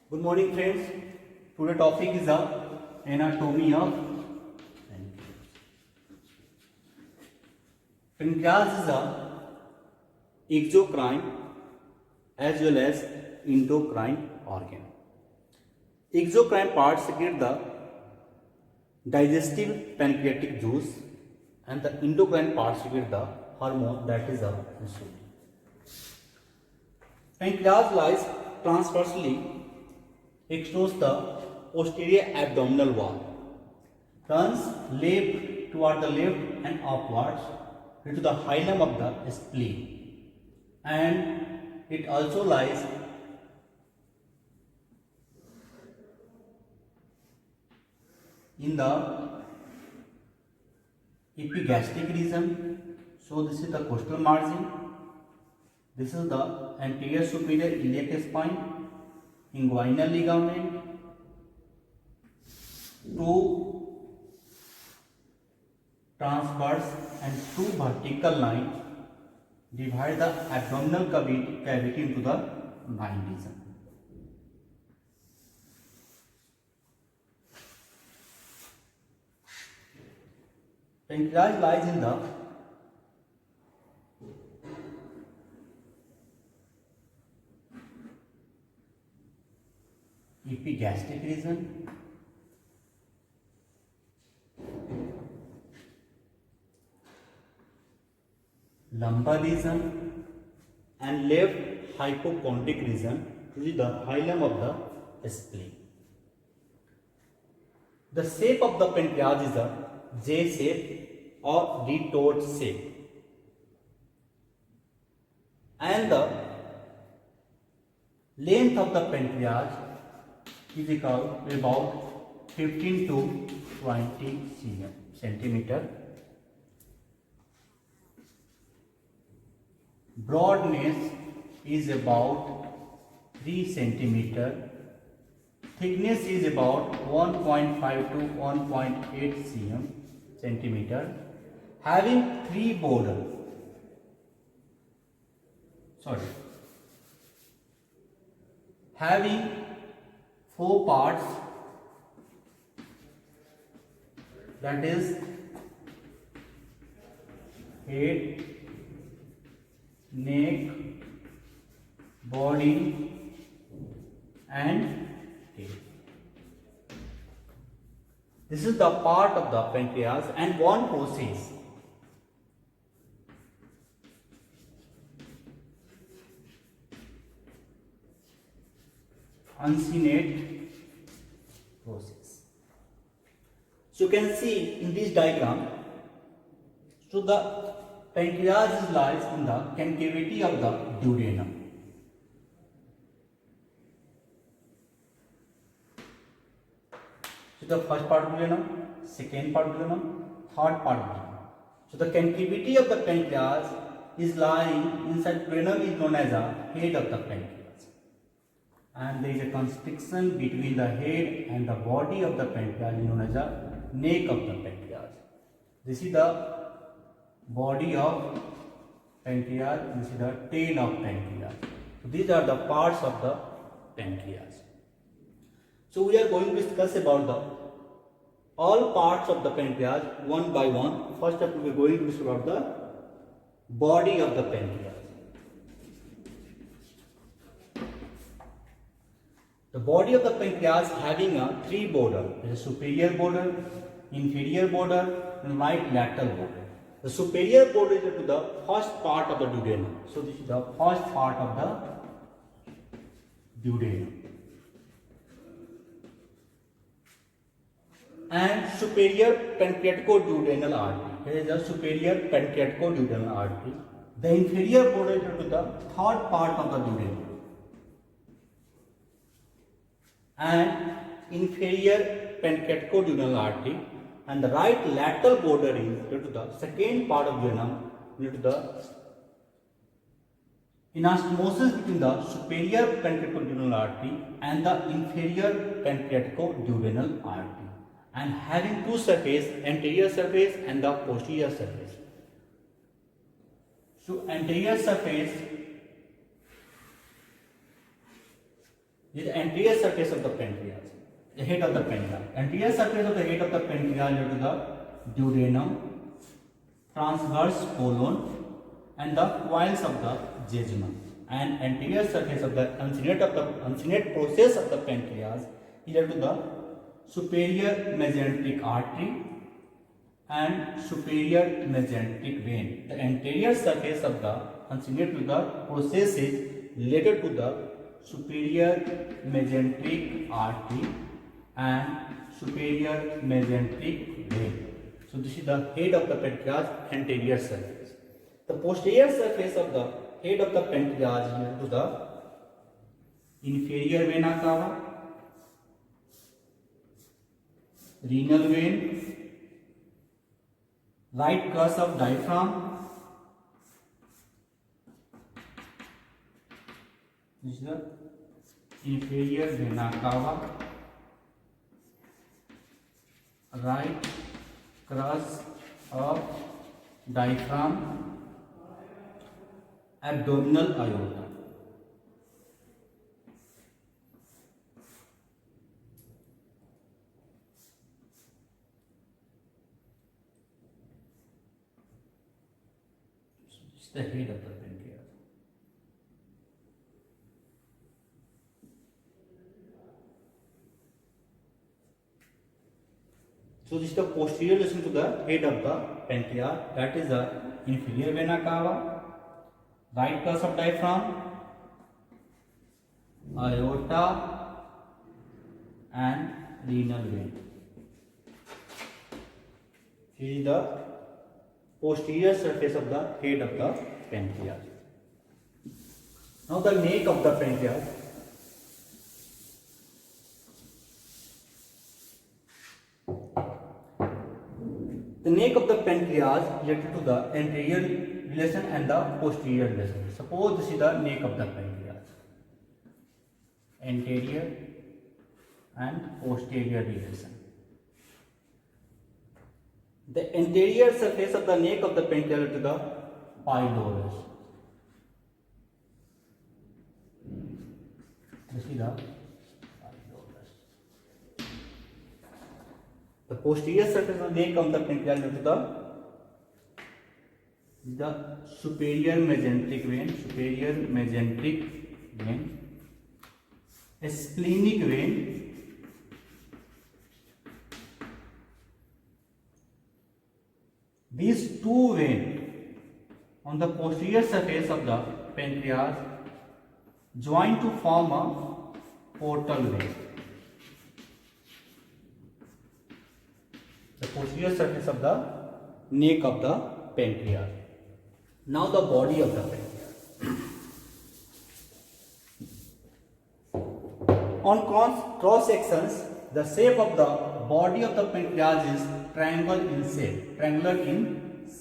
Good morning, friends. Today topic is the anatomy of pancreas. Is a exocrine as well as endocrine organ. Exocrine parts secrete the digestive pancreatic juice, and the endocrine parts secrete the hormone that is the insulin. Pancreas lies transversely across the posterior abdominal wall, runs left toward the left and upwards into the hilum of the spleen, and it also lies in the epigastric region. So this is the costal margin. This is the anterior superior iliac spine, inguinal ligament, two transverse and two vertical lines divide the abdominal cavity into the 9 regions. Pancreas lies in the epigastric region, lumbar region, and left hypochondric region, which is the hilum of the spleen. The shape of the pancreas is a J shape or retort shape, and the length of the pancreas is equal to about 15 to 20 centimeter. Broadness is about 3 centimeter. Thickness is about 1.5 to 1.8 centimeter. Having three borders. Having 4 parts, that is head, neck, body, and tail. This is the part of the pancreas, and one process uncinate process. So you can see in this diagram, so the pancreas lies in the concavity of the duodenum. So the first part duodenum, second part duodenum, third part duodenum. So the concavity of the pancreas is lying inside duodenum is known as the head of the pancreas. And there is a constriction between the head and the body of the pancreas known as the neck of the pancreas. This is the body of pancreas, this is the tail of pancreas. So these are the parts of the pancreas. So we are going to discuss about the all parts of the pancreas one by one. First up we are going to discuss about the body of the pancreas. The body of the pancreas having a 3 border, there is a superior border, inferior border, and right lateral border. The superior border is to the first part of the duodenum. So this is the first part of the duodenum. And superior pancreaticoduodenal artery. Here is the superior pancreaticoduodenal artery. The inferior border is to the third part of the duodenum. And inferior pancreaticoduodenal artery, and the right lateral border is due to the second part of duodenum, due to the anastomosis between the superior pancreaticoduodenal artery and the inferior pancreaticoduodenal artery, and having two surfaces, anterior surface and the posterior surface. So anterior surface is the anterior surface of the pancreas, the head of the pancreas. Anterior surface of the head of the pancreas due to the duodenum, transverse colon, and the coils of the jejunum. And anterior surface of the uncinate process of the pancreas is due to the superior mesenteric artery and superior mesenteric vein. The anterior surface of the uncinate process is related to the superior mesenteric artery and superior mesenteric vein. So this is the head of the pancreas, anterior surface. The posterior surface of the head of the pancreas is related to the inferior vena cava, renal vein, right crus of diaphragm, this is the inferior vena cava, right crus of diaphragm, abdominal aorta. This is the head of the pancreas. So this is the posterior relation to the head of the pancreas, that is the inferior vena cava, right crus of diaphragm, aorta, and renal vein. This is the posterior surface of the head of the pancreas. Now the neck of the pancreas. The neck of the pancreas related to the anterior relation and the posterior relation. Suppose this is the neck of the pancreas. Anterior and posterior relation. The anterior surface of the neck of the pancreas to the pylorus. This is the pylorus. The posterior surface of the neck of the pancreas to the superior mesenteric vein, a splenic vein, these two veins on the posterior surface of the pancreas join to form a portal vein. The posterior surface of the neck of the pancreas. Now the body of the pancreas. On cross sections, the shape of the body of the pancreas is triangular in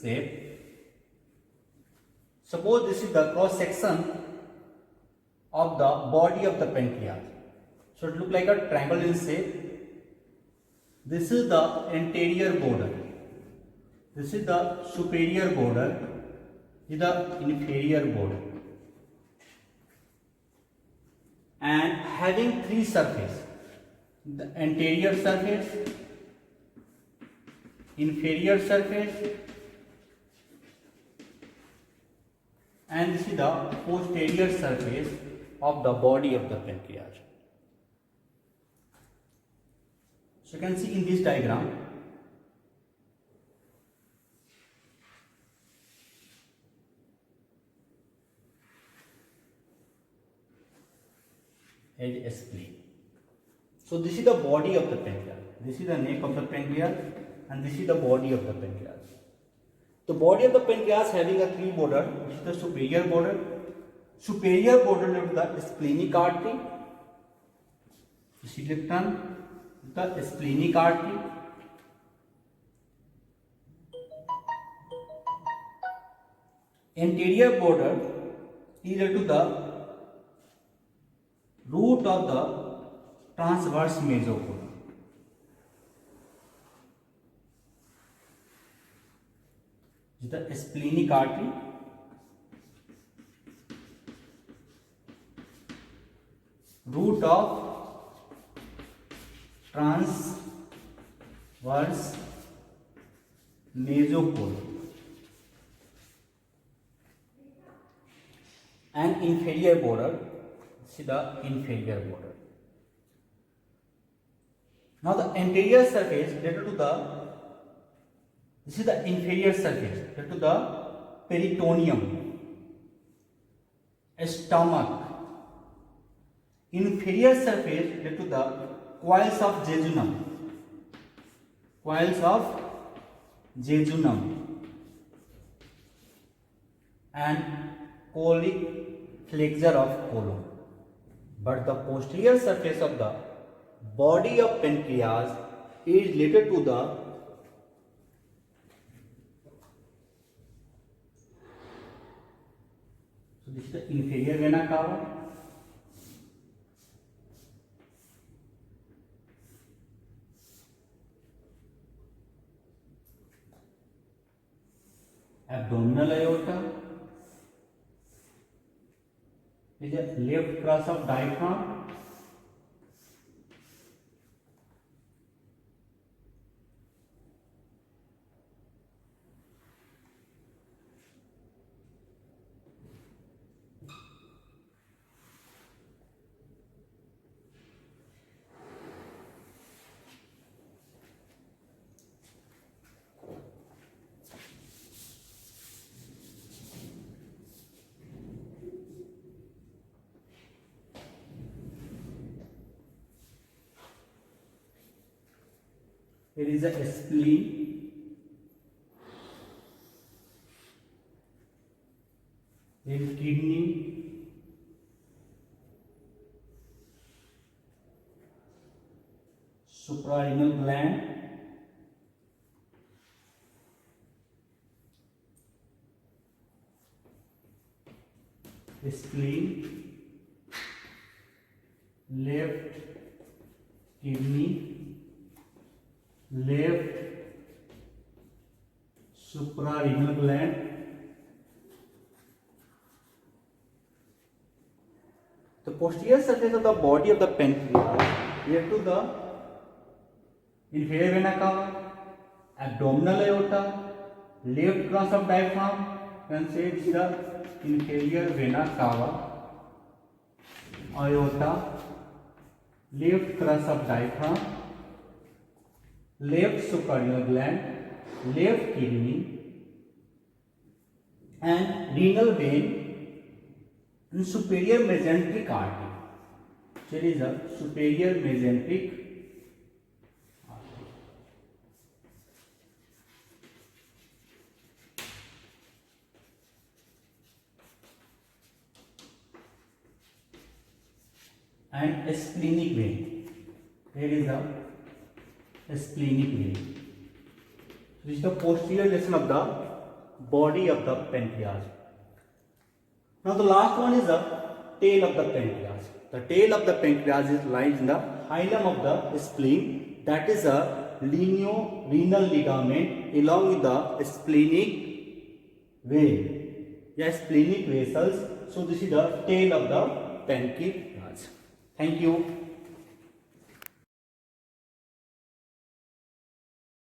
shape. Suppose this is the cross section of the body of the pancreas. So it looks like a triangle in shape. This is the anterior border. This is the superior border. This is the inferior border. And having three surfaces. The anterior surface, inferior surface, and this is the posterior surface of the body of the pancreas. So you can see in this diagram, as a spleen. So this is the body of the pancreas. This is the neck of the pancreas, and this is the body of the pancreas. The body of the pancreas having a three border. This is the superior border. Superior border of the splenic artery. This is the splenic artery. Anterior border is to the root of the transverse mesocolon. This is the splenic artery. root of transverse mesocolon and inferior border. See the inferior border. Now the anterior surface related to the, this is the inferior surface related to the peritoneum, stomach. Inferior surface related to the coils of jejunum, coils of jejunum and colic flexure of colon. But the posterior surface of the body of pancreas is related to the this is the inferior vena cava, abdominal aorta, is a left cross of diaphragm, there is a spleen, there is kidney, suprarenal gland, spleen, left kidney, left suprarenal gland, the posterior surface of the body of the pancreas related to the inferior vena cava, abdominal aorta, left cross of diaphragm, can say it is the inferior vena cava, aorta, left cross of diaphragm, left suprarenal gland, left kidney and renal vein and superior mesenteric artery. So it is a superior mesenteric artery. And a splenic vein. There is a splenic vein. This is the posterior section of the body of the pancreas. Now the last one is the tail of the pancreas. The tail of the pancreas lies in the hilum of the spleen, that is a renal ligament along with the splenic vein. Yes, splenic vessels. So this is the tail of the pancreas. Thank you.